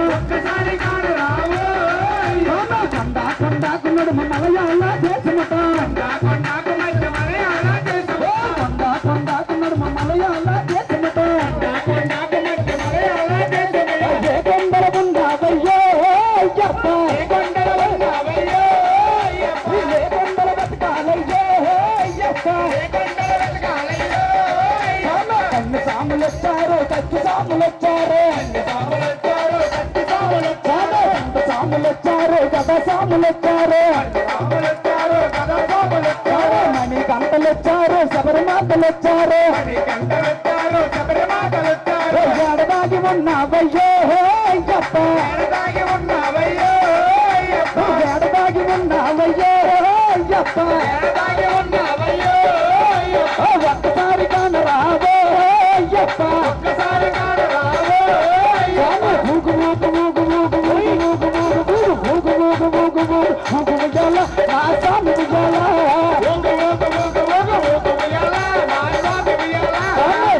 ఒక్కసారి కాదు రావు కొండాకున్నాడు మా మలయాళ దేశమట కొండాకున్నాడు మా మలయాళ దేశమట కొండల ఉండావయ్యో కొండల బతకాలయ్యో కన్ను సాములు వచ్చారు కచ్చి సాములు వచ్చారు సాములు వచ్చారు కథ సాములు వచ్చారు మణి గంటలు వచ్చారు శబరిమాతలు వచ్చారు ఎడదాగి ఉన్నావయ్యో అయ్యప్ప ఎడదాగి ఉన్నావయ్యో అయ్యప్ప ఒక్కసారి కానరావో అయ్యప్ప మూగు మూగు మూగు మూగు మూగు మూగు మూగు మూగు మూగు ముజాల నా స్వామి ముజాల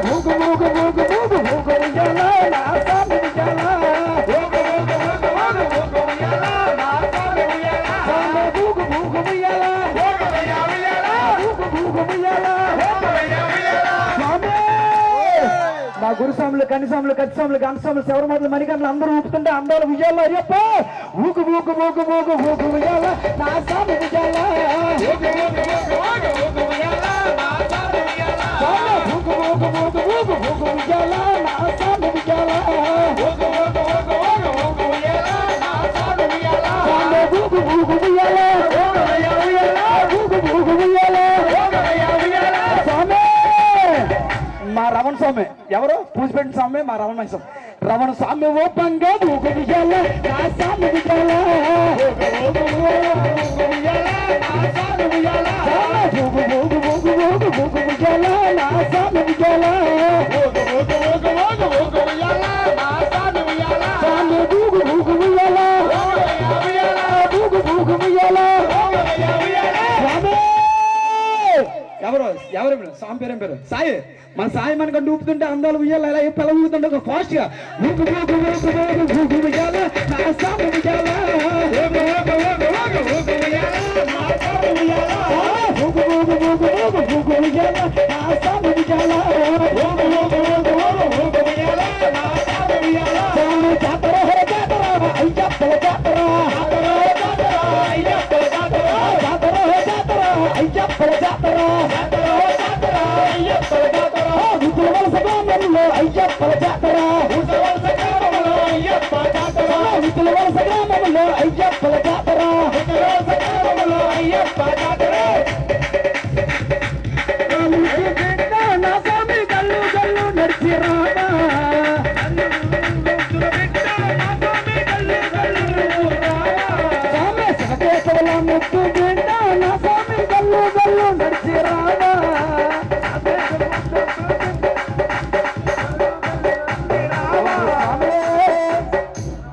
మూగు మూగు మూగు మూగు ముజాల నా స్వామి ముజాల మా గురుస్వాములు కన్నిస్వాములు కచ్చిస్వాములు గంటస్వాములు శబరిమతలు మణికంటలు అందరూ ఊపుతుంటే అందాల విజయాలు అయ్యప్ప ఊగు ఊగు ఊగు ఊగు ఊగు విజయాల నా స్వామి విజయాల ఊగు ఊగు ఊగు ఊగు ఊగు విజయాల నా స్వామి విజయాల ఊగు ఊగు విజయాల మా రమణ స్వామి ఎవరు పూసిపెట్టిన స్వామి మా రమణ స్వామి రమణ స్వామి ఓపంగా ఊగు విజయాల నా స్వామి విజయాల ఊగు ఊగు ఊగు విజయాల నా స్వామి విజయాల స్వామి ఊగు ఊగు విజయాల ఊగు ఊగు విజయాల ఎవరు స్వామి పేరేం పేరు సాయి మన సాయి మనకంటే ఊపుతుంటే అందాలు ఉయ్యాలి ఎలా పిల్ల ఊగుతుంటే ఒక ఫాస్ట్ గా ఊగు ఉయ్యాల నా స్వామి ఉయ్యాల అయ్యప్పల జాతర అయ్యప్పల జాతర వలస గ్రామంలో అయ్యప్పల జాతర వలస గ్రామంలో అయ్యప్పల జాతర నా స్వామి గల్లు గల్లు నడిచి రామా స్వామి శివకేశవుల ముక్కు